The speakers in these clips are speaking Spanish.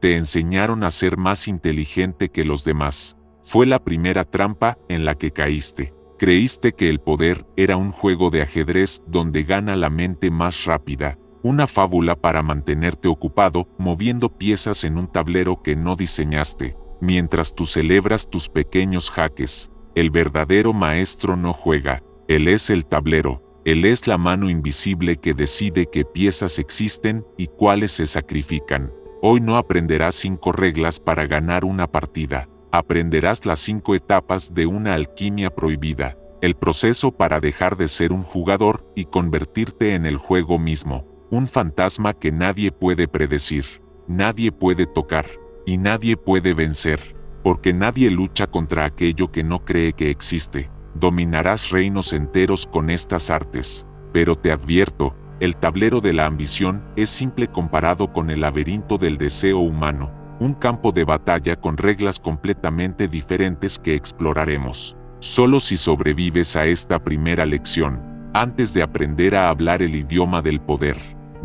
Te enseñaron a ser más inteligente que los demás. Fue la primera trampa en la que caíste. Creíste que el poder era un juego de ajedrez donde gana la mente más rápida, una fábula para mantenerte ocupado moviendo piezas en un tablero que no diseñaste, mientras tú celebras tus pequeños jaques. El verdadero maestro no juega, él es el tablero, él es la mano invisible que decide qué piezas existen y cuáles se sacrifican. Hoy no aprenderás 5 reglas para ganar una partida. Aprenderás las 5 etapas de una alquimia prohibida, el proceso para dejar de ser un jugador y convertirte en el juego mismo, un fantasma que nadie puede predecir, nadie puede tocar, y nadie puede vencer, porque nadie lucha contra aquello que no cree que existe. Dominarás reinos enteros con estas artes, pero te advierto, el tablero de la ambición es simple comparado con el laberinto del deseo humano. Un campo de batalla con reglas completamente diferentes que exploraremos. Solo si sobrevives a esta primera lección, antes de aprender a hablar el idioma del poder,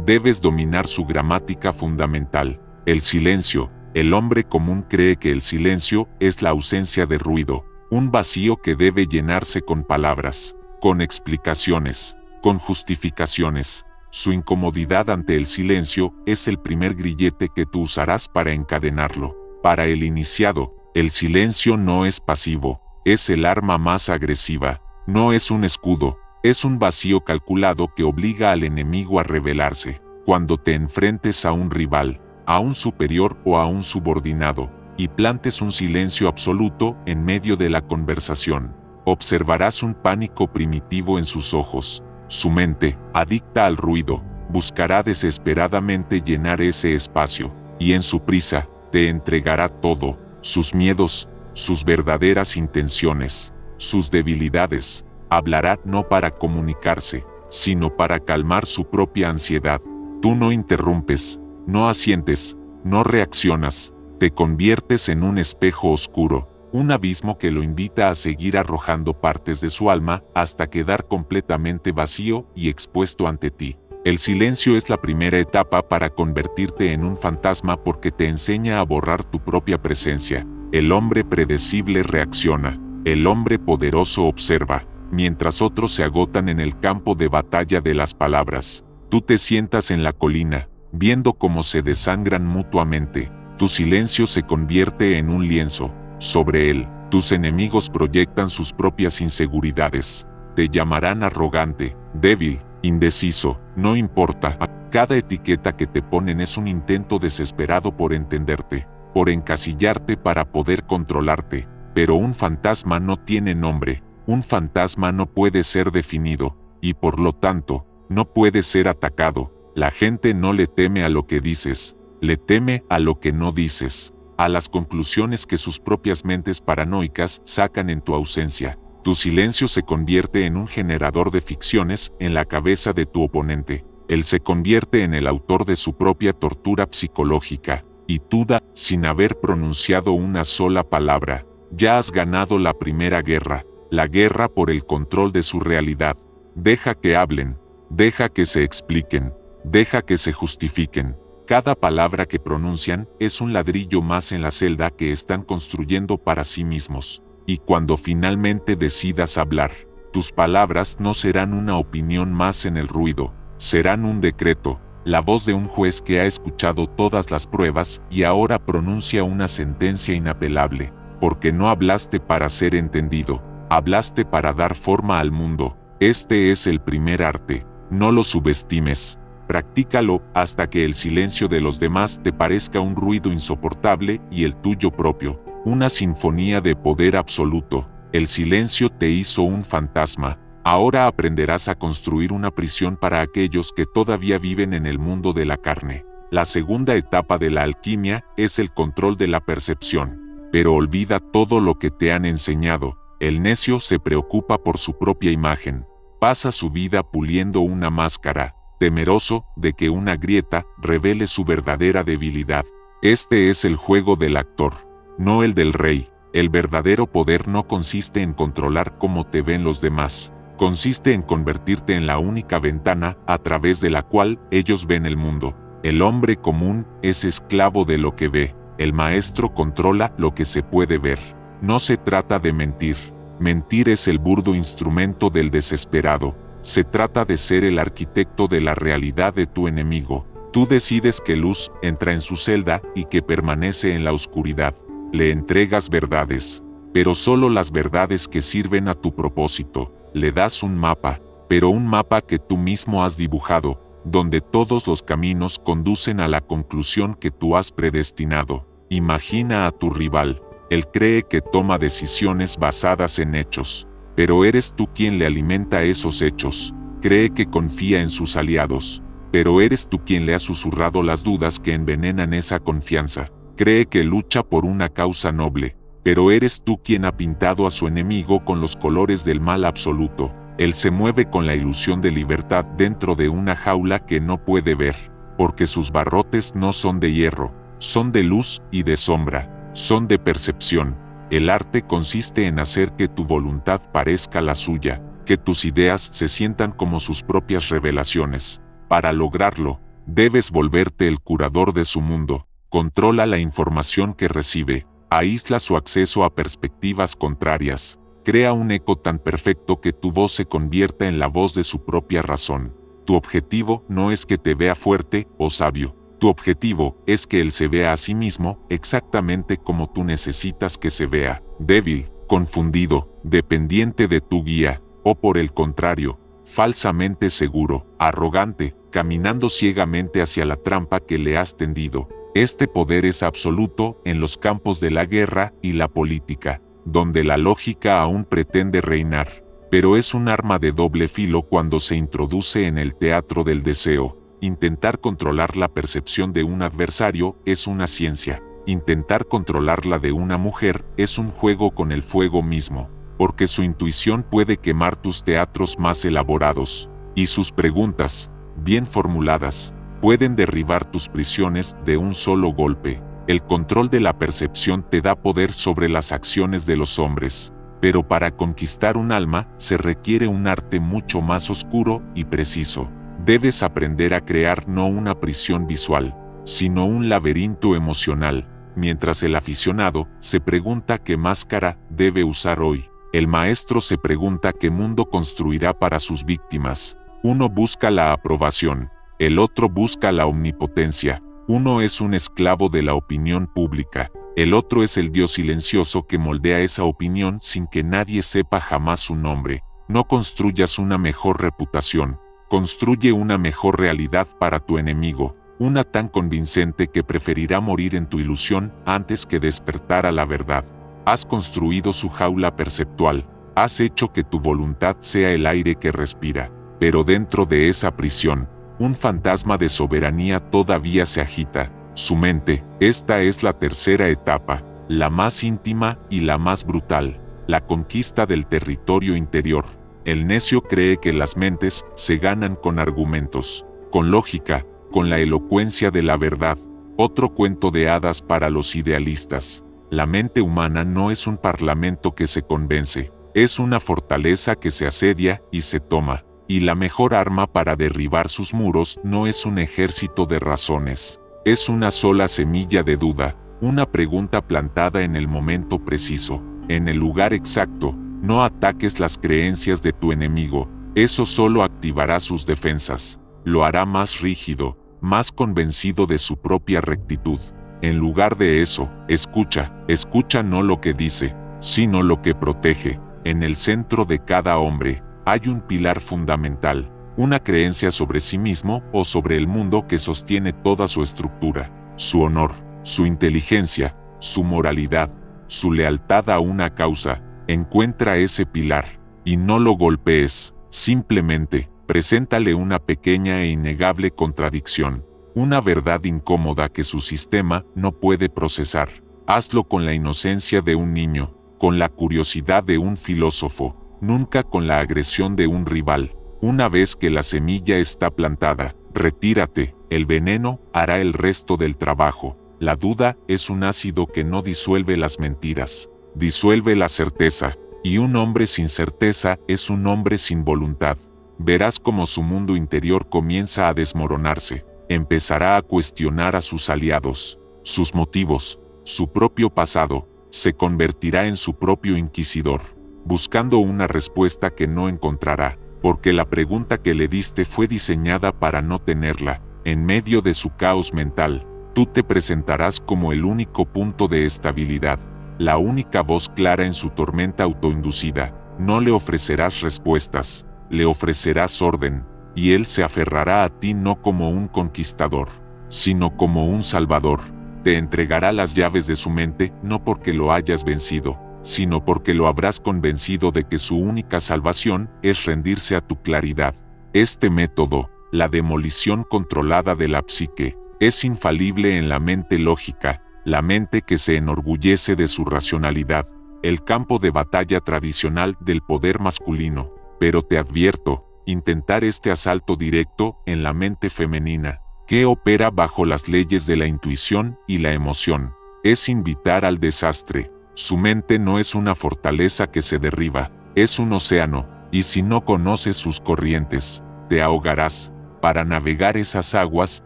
debes dominar su gramática fundamental, el silencio. El hombre común cree que el silencio es la ausencia de ruido, un vacío que debe llenarse con palabras, con explicaciones, con justificaciones. Su incomodidad ante el silencio es el primer grillete que tú usarás para encadenarlo. Para el iniciado, el silencio no es pasivo, es el arma más agresiva, no es un escudo, es un vacío calculado que obliga al enemigo a rebelarse. Cuando te enfrentes a un rival, a un superior o a un subordinado, y plantes un silencio absoluto en medio de la conversación, observarás un pánico primitivo en sus ojos. Su mente, adicta al ruido, buscará desesperadamente llenar ese espacio, y en su prisa, te entregará todo, sus miedos, sus verdaderas intenciones, sus debilidades. Hablará no para comunicarse, sino para calmar su propia ansiedad. Tú no interrumpes, no asientes, no reaccionas, te conviertes en un espejo oscuro, un abismo que lo invita a seguir arrojando partes de su alma hasta quedar completamente vacío y expuesto ante ti. El silencio es la primera etapa para convertirte en un fantasma porque te enseña a borrar tu propia presencia. El hombre predecible reacciona, el hombre poderoso observa, mientras otros se agotan en el campo de batalla de las palabras. Tú te sientas en la colina, viendo cómo se desangran mutuamente. Tu silencio se convierte en un lienzo. Sobre él, tus enemigos proyectan sus propias inseguridades. Te llamarán arrogante, débil, indeciso, no importa. Cada etiqueta que te ponen es un intento desesperado por entenderte, por encasillarte para poder controlarte. Pero un fantasma no tiene nombre, un fantasma no puede ser definido, y por lo tanto, no puede ser atacado. La gente no le teme a lo que dices, le teme a lo que no dices, a las conclusiones que sus propias mentes paranoicas sacan en tu ausencia. Tu silencio se convierte en un generador de ficciones en la cabeza de tu oponente. Él se convierte en el autor de su propia tortura psicológica, y tú, sin haber pronunciado una sola palabra, ya has ganado la primera guerra, la guerra por el control de su realidad. Deja que hablen, deja que se expliquen, deja que se justifiquen. Cada palabra que pronuncian es un ladrillo más en la celda que están construyendo para sí mismos. Y cuando finalmente decidas hablar, tus palabras no serán una opinión más en el ruido, serán un decreto, la voz de un juez que ha escuchado todas las pruebas y ahora pronuncia una sentencia inapelable, porque no hablaste para ser entendido, hablaste para dar forma al mundo. Este es el primer arte, no lo subestimes. Practícalo hasta que el silencio de los demás te parezca un ruido insoportable y el tuyo propio, una sinfonía de poder absoluto. El silencio te hizo un fantasma. Ahora aprenderás a construir una prisión para aquellos que todavía viven en el mundo de la carne. La segunda etapa de la alquimia es el control de la percepción. Pero olvida todo lo que te han enseñado. El necio se preocupa por su propia imagen. Pasa su vida puliendo una máscara, temeroso de que una grieta revele su verdadera debilidad. Este es el juego del actor, no el del rey. El verdadero poder no consiste en controlar cómo te ven los demás, consiste en convertirte en la única ventana a través de la cual ellos ven el mundo. El hombre común es esclavo de lo que ve. El maestro controla lo que se puede ver. No se trata de mentir. Mentir es el burdo instrumento del desesperado. Se trata de ser el arquitecto de la realidad de tu enemigo. Tú decides qué luz entra en su celda y que permanece en la oscuridad. Le entregas verdades, pero solo las verdades que sirven a tu propósito. Le das un mapa, pero un mapa que tú mismo has dibujado, donde todos los caminos conducen a la conclusión que tú has predestinado. Imagina a tu rival. Él cree que toma decisiones basadas en hechos, pero eres tú quien le alimenta esos hechos. Cree que confía en sus aliados, pero eres tú quien le ha susurrado las dudas que envenenan esa confianza. Cree que lucha por una causa noble, pero eres tú quien ha pintado a su enemigo con los colores del mal absoluto. Él se mueve con la ilusión de libertad dentro de una jaula que no puede ver, porque sus barrotes no son de hierro, son de luz y de sombra, son de percepción. El arte consiste en hacer que tu voluntad parezca la suya, que tus ideas se sientan como sus propias revelaciones. Para lograrlo, debes volverte el curador de su mundo. Controla la información que recibe, aísla su acceso a perspectivas contrarias, crea un eco tan perfecto que tu voz se convierta en la voz de su propia razón. Tu objetivo no es que te vea fuerte o sabio. Tu objetivo es que él se vea a sí mismo exactamente como tú necesitas que se vea, débil, confundido, dependiente de tu guía, o por el contrario, falsamente seguro, arrogante, caminando ciegamente hacia la trampa que le has tendido. Este poder es absoluto en los campos de la guerra y la política, donde la lógica aún pretende reinar, pero es un arma de doble filo cuando se introduce en el teatro del deseo. Intentar controlar la percepción de un adversario es una ciencia. Intentar controlar la de una mujer es un juego con el fuego mismo, porque su intuición puede quemar tus teatros más elaborados, y sus preguntas, bien formuladas, pueden derribar tus prisiones de un solo golpe. El control de la percepción te da poder sobre las acciones de los hombres, pero para conquistar un alma se requiere un arte mucho más oscuro y preciso. Debes aprender a crear no una prisión visual, sino un laberinto emocional. Mientras el aficionado se pregunta qué máscara debe usar hoy, el maestro se pregunta qué mundo construirá para sus víctimas. Uno busca la aprobación, el otro busca la omnipotencia. Uno es un esclavo de la opinión pública, el otro es el Dios silencioso que moldea esa opinión sin que nadie sepa jamás su nombre. No construyas una mejor reputación. Construye una mejor realidad para tu enemigo, una tan convincente que preferirá morir en tu ilusión antes que despertar a la verdad. Has construido su jaula perceptual, has hecho que tu voluntad sea el aire que respira, pero dentro de esa prisión, un fantasma de soberanía todavía se agita. Su mente, esta es la tercera etapa, la más íntima y la más brutal, la conquista del territorio interior. El necio cree que las mentes se ganan con argumentos, con lógica, con la elocuencia de la verdad. Otro cuento de hadas para los idealistas. La mente humana no es un parlamento que se convence, es una fortaleza que se asedia y se toma, y la mejor arma para derribar sus muros no es un ejército de razones, es una sola semilla de duda, una pregunta plantada en el momento preciso, en el lugar exacto. No ataques las creencias de tu enemigo, eso solo activará sus defensas, lo hará más rígido, más convencido de su propia rectitud. En lugar de eso, escucha no lo que dice, sino lo que protege. En el centro de cada hombre, hay un pilar fundamental, una creencia sobre sí mismo o sobre el mundo que sostiene toda su estructura, su honor, su inteligencia, su moralidad, su lealtad a una causa. Encuentra ese pilar, y no lo golpees, simplemente, preséntale una pequeña e innegable contradicción, una verdad incómoda que su sistema no puede procesar. Hazlo con la inocencia de un niño, con la curiosidad de un filósofo, nunca con la agresión de un rival. Una vez que la semilla está plantada, retírate, el veneno hará el resto del trabajo. La duda es un ácido que no disuelve las mentiras. Disuelve la certeza, y un hombre sin certeza es un hombre sin voluntad. Verás cómo su mundo interior comienza a desmoronarse. empezará a cuestionar a sus aliados, sus motivos, su propio pasado, se convertirá en su propio inquisidor, buscando una respuesta que no encontrará, porque la pregunta que le diste fue diseñada para no tenerla. En medio de su caos mental, tú te presentarás como el único punto de estabilidad, la única voz clara en su tormenta autoinducida. No le ofrecerás respuestas, le ofrecerás orden, y él se aferrará a ti no como un conquistador, sino como un salvador. Te entregará las llaves de su mente no porque lo hayas vencido, sino porque lo habrás convencido de que su única salvación es rendirse a tu claridad. Este método, la demolición controlada de la psique, es infalible en la mente lógica, la mente que se enorgullece de su racionalidad, el campo de batalla tradicional del poder masculino. Pero te advierto, intentar este asalto directo en la mente femenina, que opera bajo las leyes de la intuición y la emoción, es invitar al desastre. Su mente no es una fortaleza que se derriba, es un océano, y si no conoces sus corrientes, te ahogarás. Para navegar esas aguas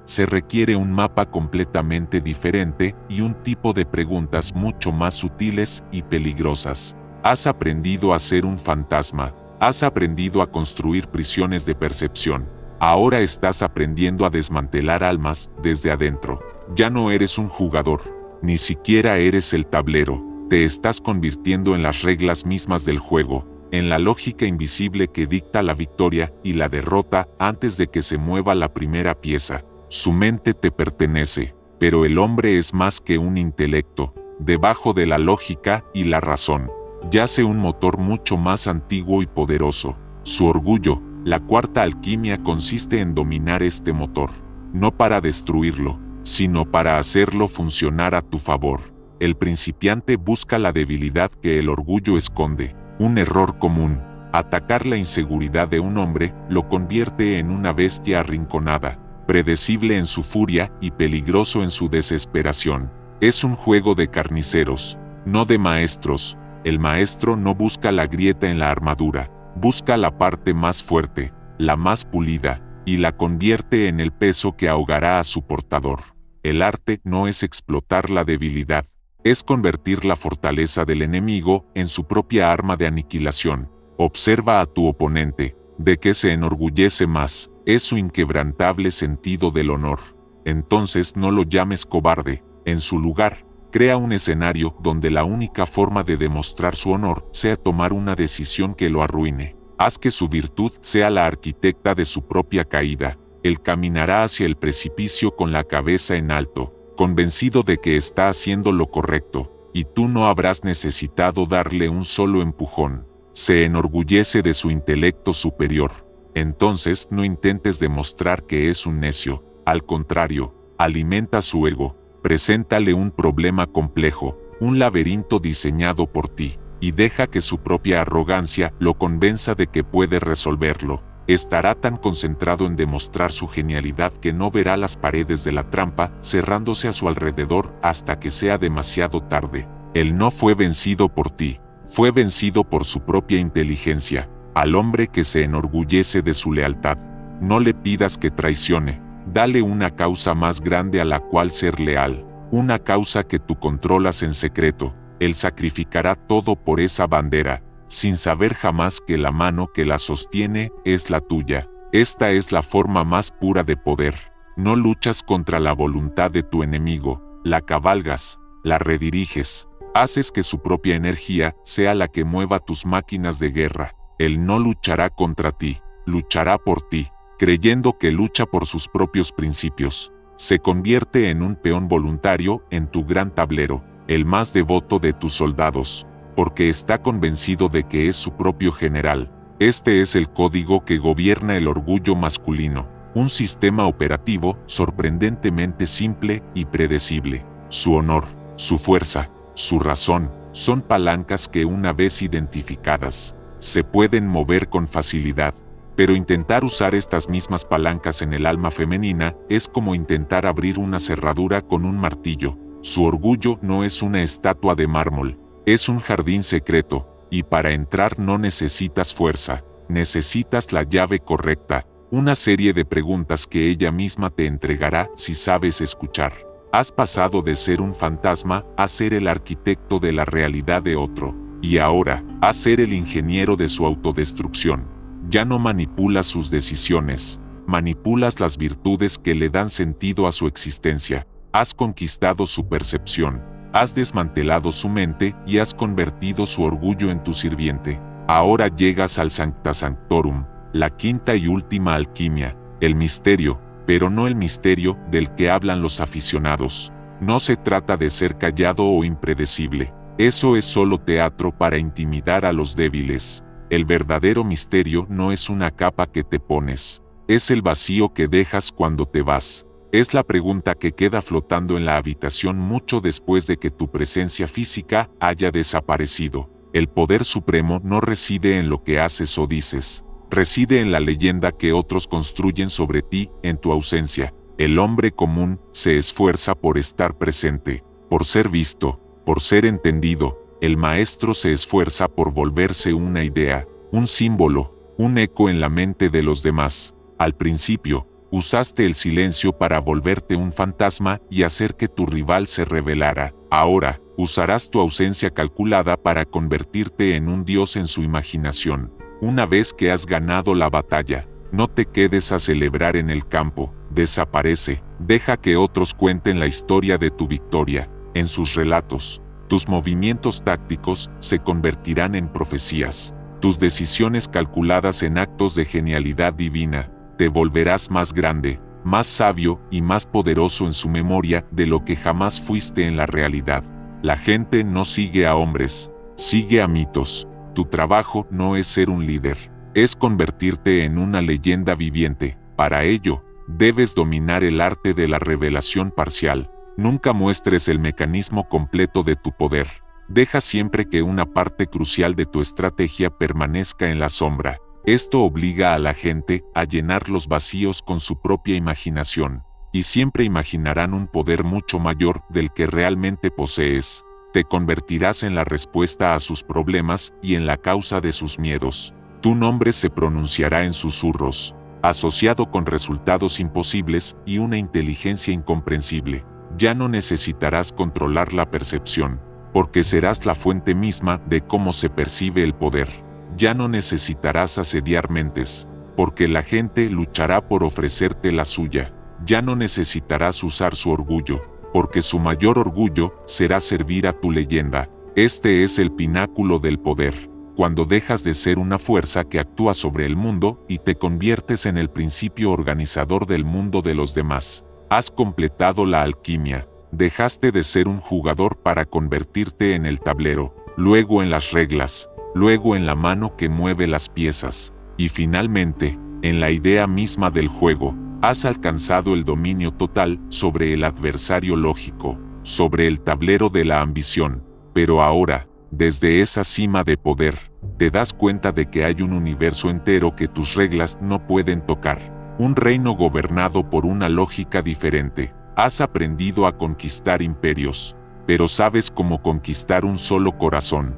se requiere un mapa completamente diferente y un tipo de preguntas mucho más sutiles y peligrosas. Has aprendido a ser un fantasma, has aprendido a construir prisiones de percepción. Ahora estás aprendiendo a desmantelar almas desde adentro. Ya no eres un jugador, ni siquiera eres el tablero. Te estás convirtiendo en las reglas mismas del juego, en la lógica invisible que dicta la victoria y la derrota antes de que se mueva la primera pieza. Su mente te pertenece, pero el hombre es más que un intelecto. Debajo de la lógica y la razón, yace un motor mucho más antiguo y poderoso. Su orgullo, la cuarta alquimia, consiste en dominar este motor, no para destruirlo, sino para hacerlo funcionar a tu favor. El principiante busca la debilidad que el orgullo esconde. Un error común, atacar la inseguridad de un hombre, lo convierte en una bestia arrinconada, predecible en su furia y peligroso en su desesperación. Es un juego de carniceros, no de maestros. El maestro no busca la grieta en la armadura, busca la parte más fuerte, la más pulida, y la convierte en el peso que ahogará a su portador. El arte no es explotar la debilidad, es convertir la fortaleza del enemigo en su propia arma de aniquilación. Observa a tu oponente, ¿de qué se enorgullece más? Es su inquebrantable sentido del honor. Entonces no lo llames cobarde. En su lugar, crea un escenario donde la única forma de demostrar su honor sea tomar una decisión que lo arruine. Haz que su virtud sea la arquitecta de su propia caída. Él caminará hacia el precipicio con la cabeza en alto, convencido de que está haciendo lo correcto, y tú no habrás necesitado darle un solo empujón. Se enorgullece de su intelecto superior. Entonces no intentes demostrar que es un necio. Al contrario, alimenta su ego. Preséntale un problema complejo, un laberinto diseñado por ti, y deja que su propia arrogancia lo convenza de que puede resolverlo. Estará tan concentrado en demostrar su genialidad que no verá las paredes de la trampa cerrándose a su alrededor hasta que sea demasiado tarde. Él no fue vencido por ti, fue vencido por su propia inteligencia. Al hombre que se enorgullece de su lealtad, no le pidas que traicione. Dale una causa más grande a la cual ser leal, una causa que tú controlas en secreto. Él sacrificará todo por esa bandera, sin saber jamás que la mano que la sostiene es la tuya. Esta es la forma más pura de poder. No luchas contra la voluntad de tu enemigo, la cabalgas, la rediriges. Haces que su propia energía sea la que mueva tus máquinas de guerra. Él no luchará contra ti, luchará por ti, creyendo que lucha por sus propios principios. Se convierte en un peón voluntario en tu gran tablero, el más devoto de tus soldados, porque está convencido de que es su propio general. Este es el código que gobierna el orgullo masculino, un sistema operativo sorprendentemente simple y predecible. Su honor, su fuerza, su razón, son palancas que una vez identificadas, se pueden mover con facilidad. Pero intentar usar estas mismas palancas en el alma femenina es como intentar abrir una cerradura con un martillo. Su orgullo no es una estatua de mármol, es un jardín secreto, y para entrar no necesitas fuerza, necesitas la llave correcta. Una serie de preguntas que ella misma te entregará si sabes escuchar. Has pasado de ser un fantasma a ser el arquitecto de la realidad de otro, y ahora, a ser el ingeniero de su autodestrucción. Ya no manipulas sus decisiones, manipulas las virtudes que le dan sentido a su existencia. Has conquistado su percepción, has desmantelado su mente y has convertido su orgullo en tu sirviente. Ahora llegas al Sancta Sanctorum, la quinta y última alquimia, el misterio, pero no el misterio del que hablan los aficionados. No se trata de ser callado o impredecible. Eso es solo teatro para intimidar a los débiles. El verdadero misterio no es una capa que te pones. Es el vacío que dejas cuando te vas. Es la pregunta que queda flotando en la habitación mucho después de que tu presencia física haya desaparecido. El poder supremo no reside en lo que haces o dices. Reside en la leyenda que otros construyen sobre ti en tu ausencia. El hombre común se esfuerza por estar presente, por ser visto, por ser entendido. El maestro se esfuerza por volverse una idea, un símbolo, un eco en la mente de los demás. Al principio, usaste el silencio para volverte un fantasma y hacer que tu rival se revelara. Ahora, usarás tu ausencia calculada para convertirte en un dios en su imaginación. Una vez que has ganado la batalla, no te quedes a celebrar en el campo, desaparece, deja que otros cuenten la historia de tu victoria, en sus relatos. Tus movimientos tácticos se convertirán en profecías, tus decisiones calculadas en actos de genialidad divina. Te volverás más grande, más sabio y más poderoso en su memoria de lo que jamás fuiste en la realidad. La gente no sigue a hombres, sigue a mitos. Tu trabajo no es ser un líder, es convertirte en una leyenda viviente. Para ello, debes dominar el arte de la revelación parcial. Nunca muestres el mecanismo completo de tu poder. Deja siempre que una parte crucial de tu estrategia permanezca en la sombra. Esto obliga a la gente a llenar los vacíos con su propia imaginación, y siempre imaginarán un poder mucho mayor del que realmente posees. Te convertirás en la respuesta a sus problemas y en la causa de sus miedos. Tu nombre se pronunciará en susurros, asociado con resultados imposibles y una inteligencia incomprensible. Ya no necesitarás controlar la percepción, porque serás la fuente misma de cómo se percibe el poder. Ya no necesitarás asediar mentes, porque la gente luchará por ofrecerte la suya. Ya no necesitarás usar su orgullo, porque su mayor orgullo será servir a tu leyenda. Este es el pináculo del poder, cuando dejas de ser una fuerza que actúa sobre el mundo y te conviertes en el principio organizador del mundo de los demás. Has completado la alquimia, dejaste de ser un jugador para convertirte en el tablero, luego en las reglas, luego en la mano que mueve las piezas, y finalmente, en la idea misma del juego. Has alcanzado el dominio total sobre el adversario lógico, sobre el tablero de la ambición. Pero ahora, desde esa cima de poder, te das cuenta de que hay un universo entero que tus reglas no pueden tocar. Un reino gobernado por una lógica diferente. Has aprendido a conquistar imperios, pero sabes cómo conquistar un solo corazón.